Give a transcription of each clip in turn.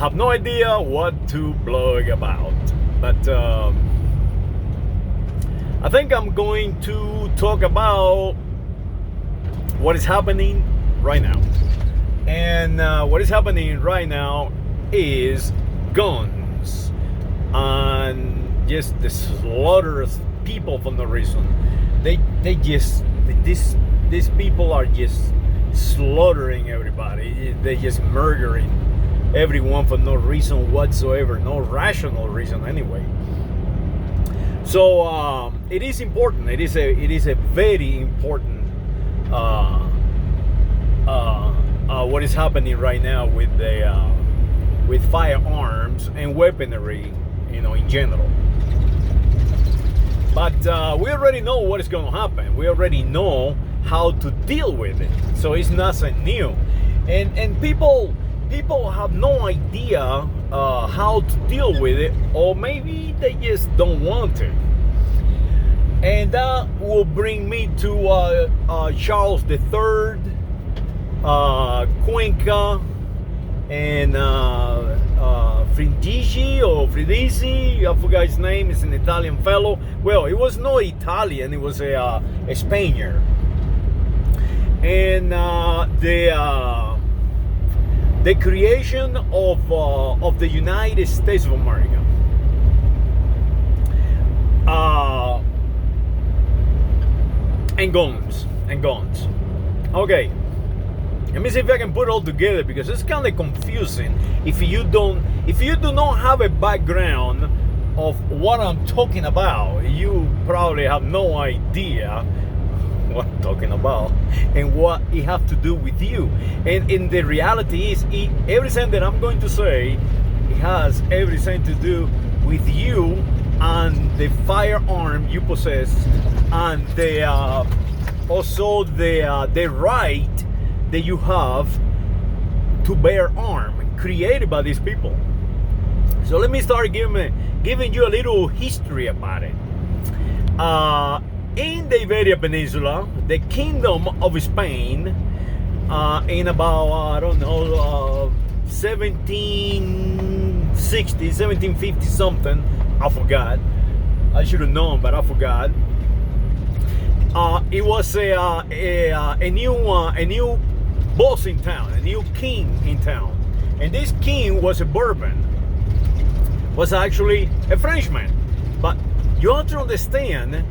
have no idea what to blog about. But I think I'm going to talk about what is happening right now. And what is happening right now is guns and just the slaughter of people for no reason. These people are just slaughtering everybody. They just murdering everyone for no reason whatsoever, no rational reason anyway. So it is important. It is a very important what is happening right now with the with firearms and weaponry, in general. But we already know what is going to happen. We already know how to deal with it. So it's nothing new, and people have no idea how to deal with it, or maybe they just don't want to. And that will bring me to Charles III, Cuenca, and Fridizi, I forgot his name. It's an Italian fellow. Well, it was not Italian, it was a Spaniard. And the creation of the United States of America. And guns. Okay, let me see if I can put it all together, because it's kind of confusing if you do not have a background of what I'm talking about. You probably have no idea what I'm talking about and what it has to do with you. And the reality is, everything that I'm going to say, it has everything to do with you and the firearm you possess, and the also the right that you have to bear arms created by these people. So let me start giving you a little history about it. In the Iberian Peninsula, the Kingdom of Spain, in about 1760, 1750 something, I forgot. I should have known, but I forgot. It was a new boss in town, a new king in town, and this king was a Bourbon, was actually a Frenchman. But you have to understand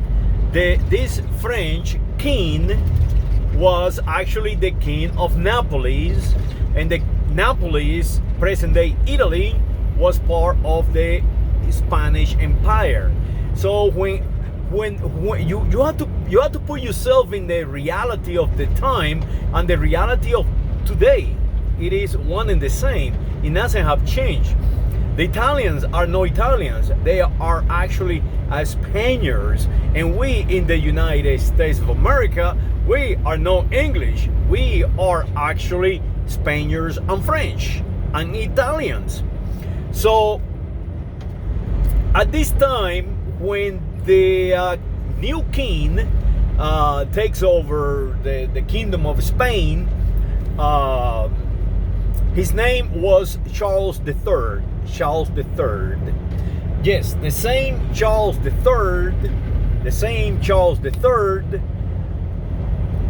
that this French king was actually the king of Naples, and the Naples, present-day Italy, was part of the Spanish Empire. So when you have to put yourself in the reality of the time and the reality of today. It is one and the same. It doesn't have changed. The Italians are no Italians. They are actually Spaniards, and we in the United States of America, we are no English. We are actually Spaniards and French and Italians. So at this time, when the new king takes over the Kingdom of Spain, his name was Charles III. Charles III. Yes, the same Charles III. The same Charles III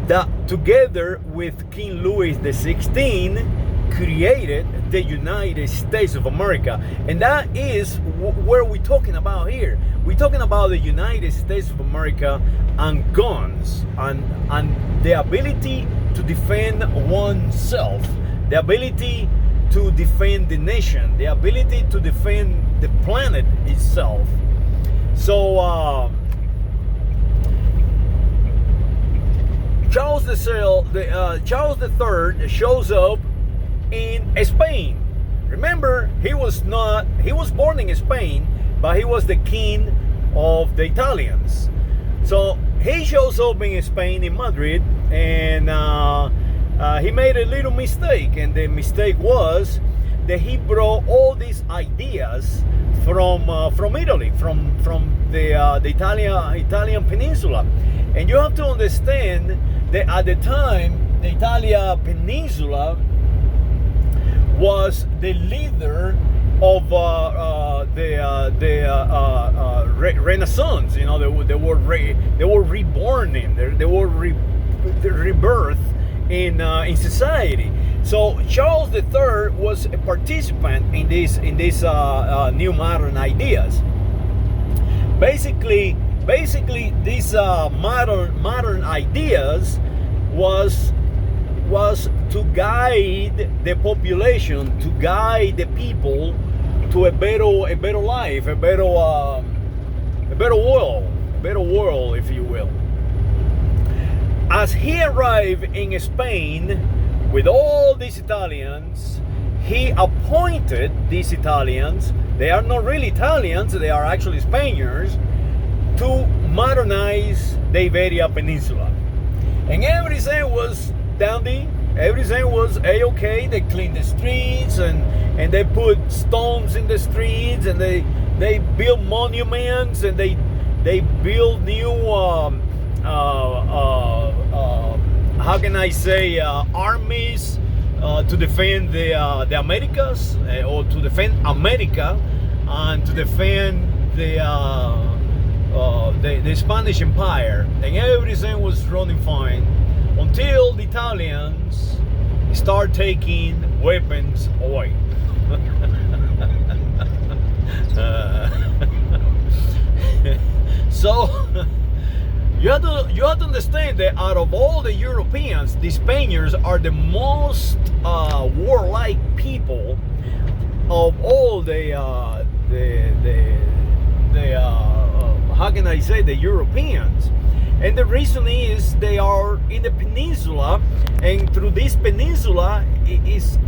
that, together with King Louis XVI, created the United States of America. And that is where we're talking about here. We're talking about the United States of America and guns, and the ability to defend oneself, the ability to defend the nation, the ability to defend the planet itself. So Charles III shows up in Spain. Remember, he was born in Spain, but he was the king of the Italians. So he shows up in Spain, in Madrid, and he made a little mistake, and the mistake was that he brought all these ideas from Italy, from the Italian peninsula. And you have to understand that at the time, the Italian peninsula was the leader of Renaissance. You know, they were reborn they were rebirth in society. So Charles III was a participant in these new modern ideas. Basically, these modern ideas was to guide the population, to guide the people to a better life, a better world, if you will. As he arrived in Spain with all these Italians, he appointed these Italians. They are not really Italians; they are actually Spaniards, to modernize the Iberia Peninsula, and everything was dandy. Everything was a-okay. They cleaned the streets and they put stones in the streets, and they built monuments, and they built new how can I say, armies to defend the Americas, or to defend America, and to defend the Spanish Empire, and everything was running fine until the Italians start taking weapons away. So you have to understand that out of all the Europeans, the Spaniards are the most warlike people of all the how can I say, the Europeans. And the reason is they are in the peninsula, and through this peninsula is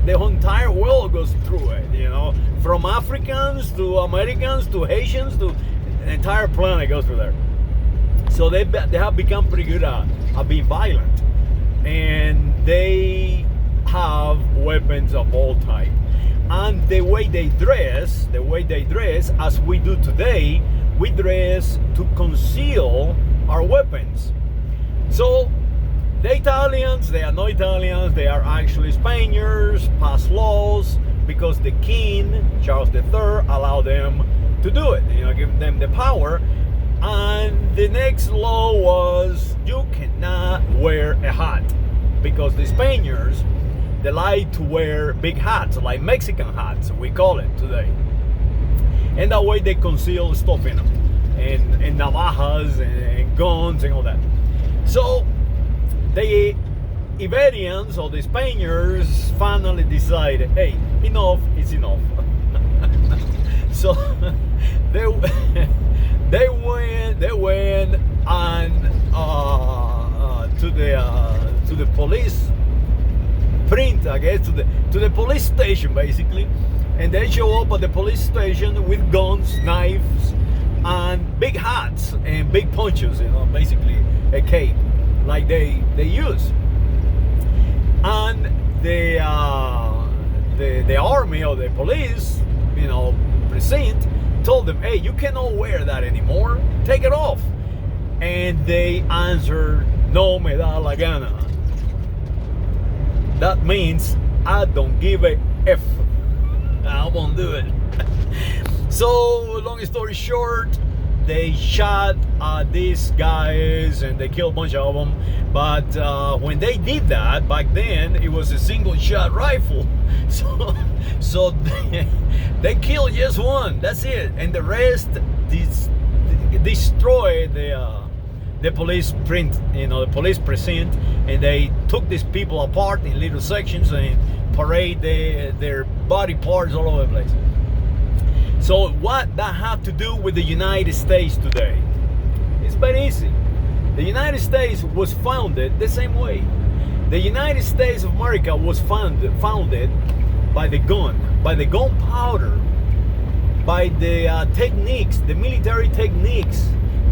the entire world goes through it, you know, from Africans to Americans to Haitians, to the entire planet goes through there. So they have become pretty good at being violent, and they have weapons of all type. And the way they dress, as we do today, we dress to conceal our weapons. So the Italians, they are not Italians, they are actually Spaniards, passed laws because the king, Charles III, allowed them to do it, you know, give them the power. And the next law was you cannot wear a hat, because the Spaniards, they like to wear big hats, like Mexican hats, we call it today. And that way they conceal stuff in them, and navajas and guns and all that. So the Iberians, or the Spaniards, finally decided, hey, enough is enough. So they went and to the police print, I guess, to the police station basically, and they show up at the police station with guns, knives, and big hats and big ponchos, you know, basically a cape like they use. And the army or the police, you know, precinct told them, hey, you cannot wear that anymore, take it off. And they answered, no me da la gana. That means I don't give a F. I won't do it. So long story short, they shot these guys and they killed a bunch of them. But when they did that back then, it was a single shot rifle. So they killed just one. That's it, and the rest destroyed the police print, you know, the police precinct, and they took these people apart in little sections and parade their body parts all over the place. So what that have to do with the United States today? It's very easy. The United States was founded the same way. The United States of America was founded by the gunpowder, by the techniques, the military techniques,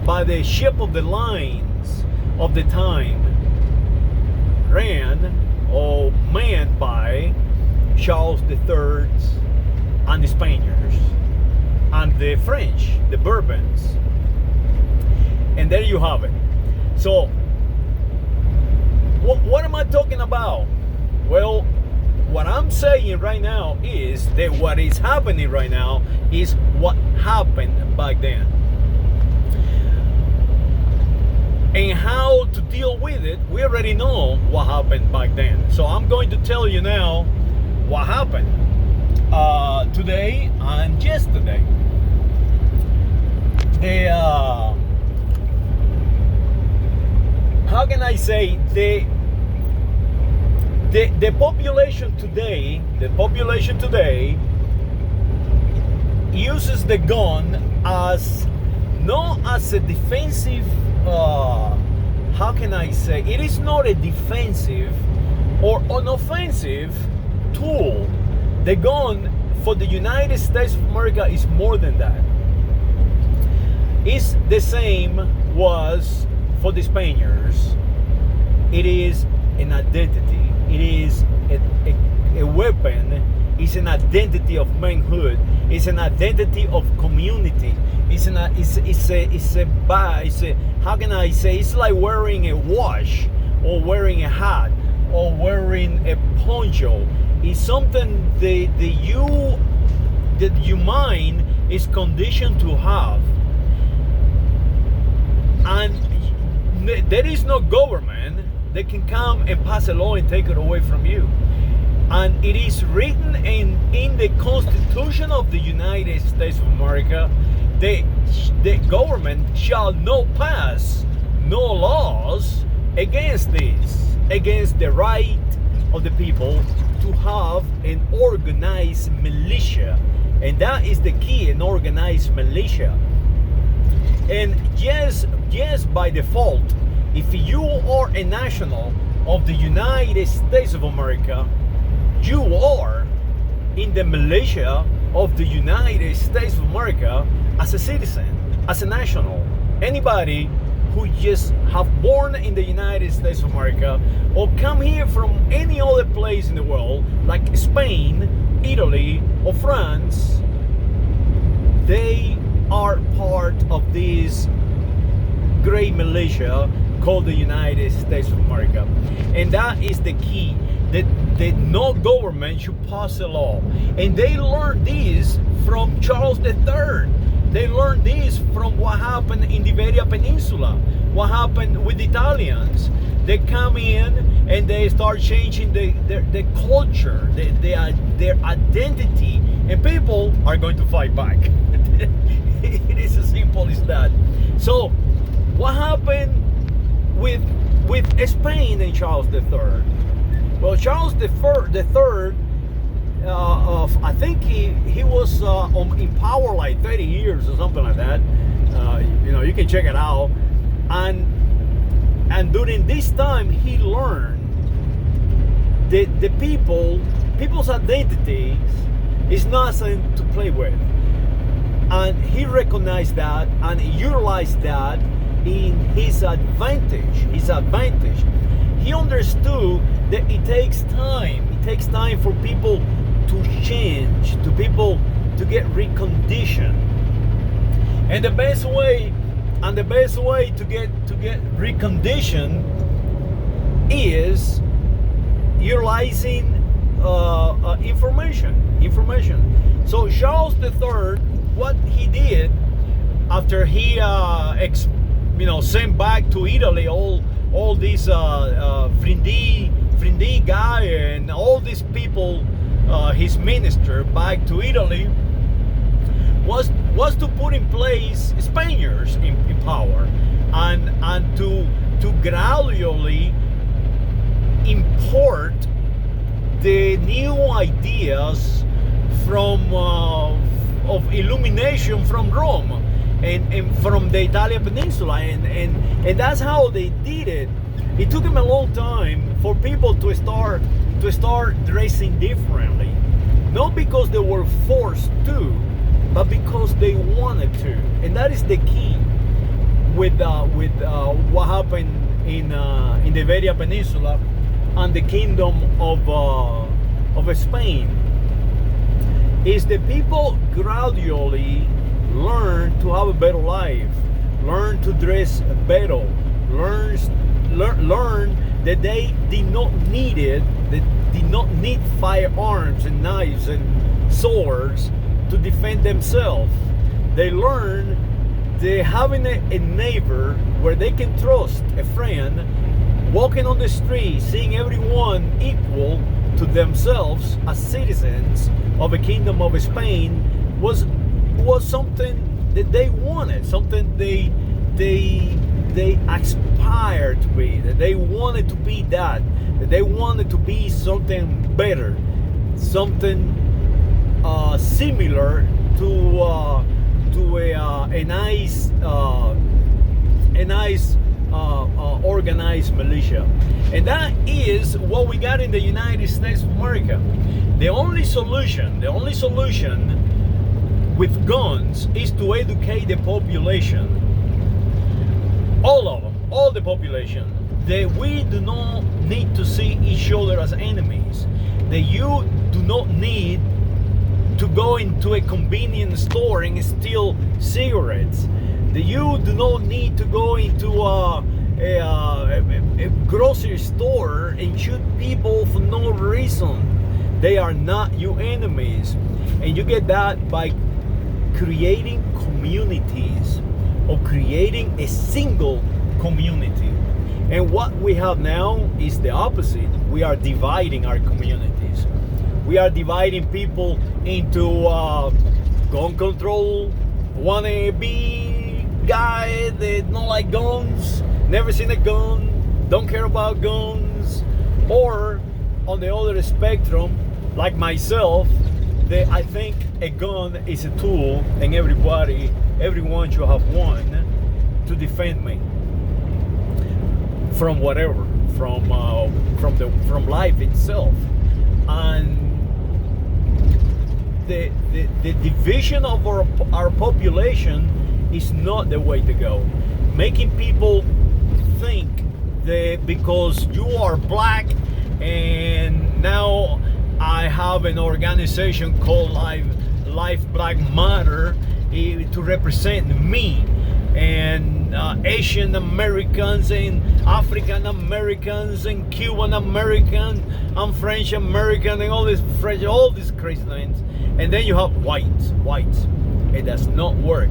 by the ship of the lines of the time, ran or manned by Charles III and the Spaniards and the French, the Bourbons. And there you have it. So what am I talking about? Well, what I'm saying right now is that what is happening right now is what happened back then. And how to deal with it, we already know what happened back then. So I'm going to tell you now what happened today and yesterday. How can I say, the population today, uses the gun as not as a defensive, how can I say, it is not a defensive or an offensive tool. The gun for the United States of America is more than that. It's the same was for the Spaniards. It is an identity. It is a weapon. It's an identity of manhood. It's an identity of community. It's a how can I say? It's like wearing a watch, or wearing a hat, or wearing a poncho. It's something that your mind is conditioned to have, and there is no government that can come and pass a law and take it away from you. And it is written in the Constitution of the United States of America, the government shall not pass no laws against this, against the right of the people to have an organized militia. And that is the key, an organized militia. And yes, by default, if you are a national of the United States of America, you are in the militia of the United States of America as a citizen, as a national. Anybody who just have born in the United States of America or come here from any other place in the world, like Spain, Italy, or France, they are part of this great militia called the United States of America. And that is the key, that no government should pass a law. And they learned this from Charles III. They learned this from what happened in the Iberia Peninsula, what happened with the Italians. They come in and they start changing their culture, their identity, and people are going to fight back. It is as simple as that. So what happened with Spain and Charles III? Well, Charles III, I think he was in power like 30 years or something like that. You can check it out. And during this time, he learned that the people's identities is nothing to play with. And he recognized that and utilized that in his advantage. He understood that it takes time. It takes time for people to change, to people to get reconditioned. And the best way to get reconditioned is utilizing information. So Charles III, what he did after he sent back to Italy all these Frindy guy and all these people, his minister back to Italy, was to put in place Spaniards in power, and to gradually import the new ideas from of illumination from Rome and from the Italian peninsula, and that's how they did it. It took them a long time for people to start dressing differently, not because they were forced to, but because they wanted to. And that is the key with what happened in the Iberia Peninsula and the kingdom of Spain. Is the people gradually learn to have a better life, learn to dress better, learn that they did not need it. They did not need firearms and knives and swords to defend themselves. They learned that having a neighbor where they can trust, a friend, walking on the street, seeing everyone equal to themselves as citizens of the Kingdom of Spain was something that they wanted, something they aspired to be, that they wanted to be that they wanted to be something better, something similar to a nice organized militia. And that is what we got in the United States of America. The only solution with guns is to educate the population, all of them, all the population, that we do not need to see each other as enemies, that you do not need to go into a convenience store and steal cigarettes, that you do not need to go into a grocery store and shoot people for no reason. They are not your enemies. And you get that by creating communities, or creating a single community. And what we have now is the opposite. We are dividing our communities. We are dividing people into gun control, wanna be guy that don't like guns, never seen a gun, don't care about guns, or on the other spectrum, like myself, that I think a gun is a tool, and everyone should have one to defend me from whatever, from life itself. And the division of our population is not the way to go. Making people think that because you are black, and now I have an organization called Life Black Matter to represent me, and Asian Americans and African Americans and Cuban Americans and French American and all these crazy things. And then you have whites. It does not work.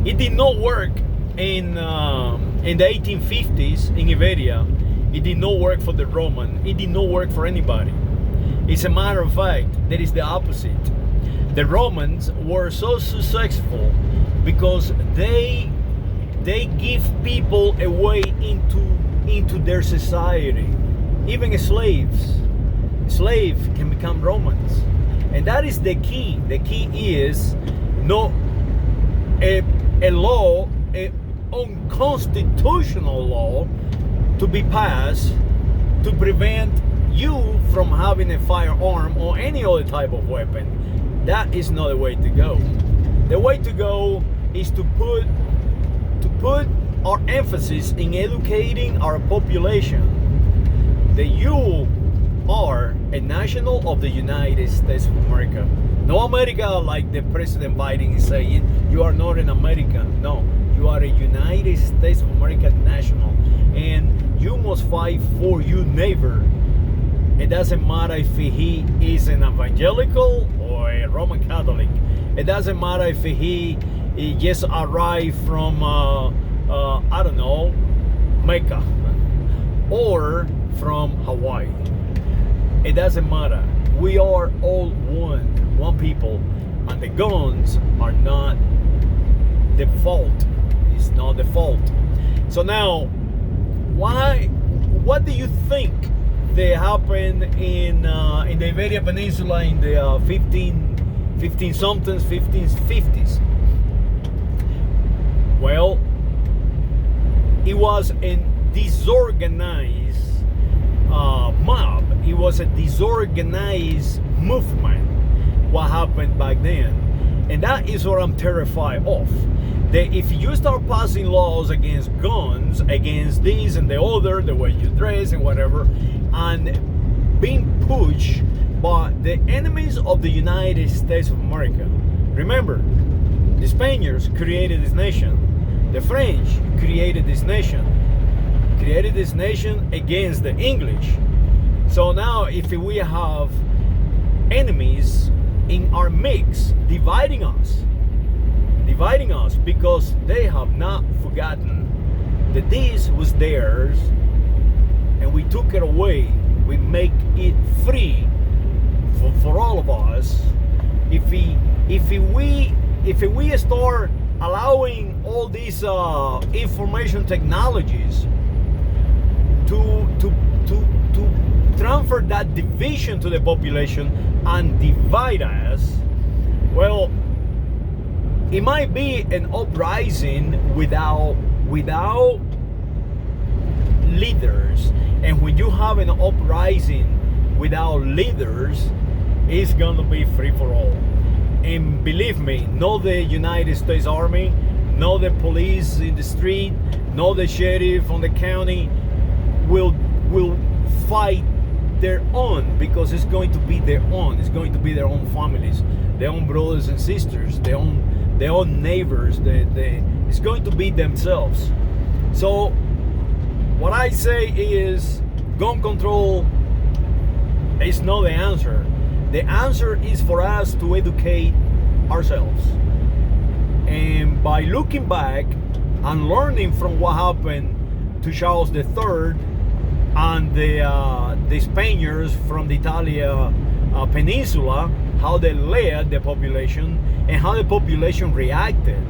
It did not work in the 1850s in Iberia. It did not work for the Roman. It did not work for anybody. It's a matter of fact that is the opposite. The Romans were so successful because they give people a way into their society. Even slaves can become Romans, and that is the key. The key is not a law, an unconstitutional law to be passed to prevent you from having a firearm or any other type of weapon. That is not the way to go. The way to go is to put our emphasis in educating our population that you are a national of the United States of America. No America like the President Biden is saying, you are not an American. No, you are a United States of America national, and you must fight for your neighbor. It doesn't matter if he is an evangelical or a Roman Catholic. It doesn't matter if he just arrived from I don't know, Mecca or from Hawaii. It doesn't matter. We are all one people, and the guns are not the fault. It's not the fault. So now, what do you think that happened in the Iberian Peninsula in the 1550s? Well, it was a disorganized mob. It was a disorganized movement. What happened back then, and that is what I'm terrified of. That if you start passing laws against guns, against this and the other, the way you dress and whatever, and being pushed by the enemies of the United States of America. Remember, the Spaniards created this nation. The French created this nation. created this nation against the English. So now if we have enemies in our mix dividing us because they have not forgotten that this was theirs and we took it away, we make it free for all of us. If we start allowing all these information technologies to transfer that division to the population and divide us, well, it might be an uprising without leaders. And when you have an uprising without leaders, it's gonna be free for all. And believe me, not the United States Army, not the police in the street, not the sheriff on the county will fight their own, because it's going to be their own. It's going to be their own families, their own brothers and sisters, their own neighbors. It's going to be themselves. So what I say is, gun control is not the answer. The answer is for us to educate ourselves. And by looking back and learning from what happened to Charles III and the Spaniards from the Italian peninsula, how they led the population and how the population reacted,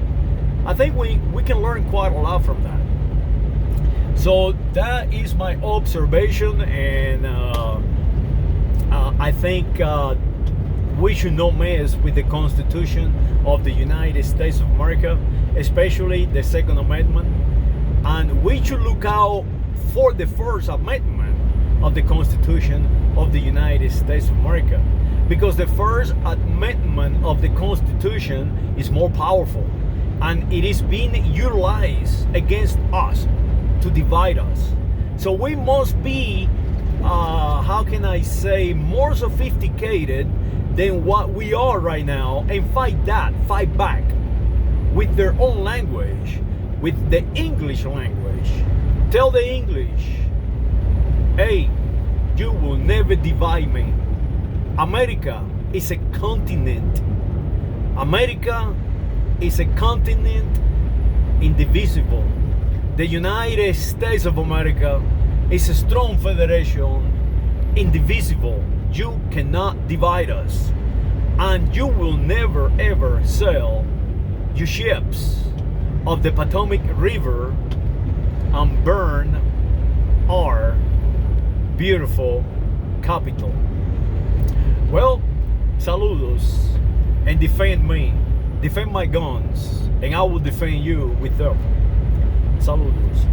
I think we can learn quite a lot from that. So that is my observation, and I think we should not mess with the Constitution of the United States of America, especially the Second Amendment, and we should look out for the First Amendment of the Constitution of the United States of America, because the First Amendment of the Constitution is more powerful, and it is being utilized against us to divide us. So we must be how can I say, more sophisticated than what we are right now, and fight back with their own language, with the English language. Tell the English, hey, you will never divide me. America is a continent. America is a continent indivisible. The United States of America is a strong federation, indivisible. You cannot divide us, and you will never ever sail your ships of the Potomac River and burn our beautiful capital. Well, saludos, and defend me, defend my guns, and I will defend you with them. Saludos.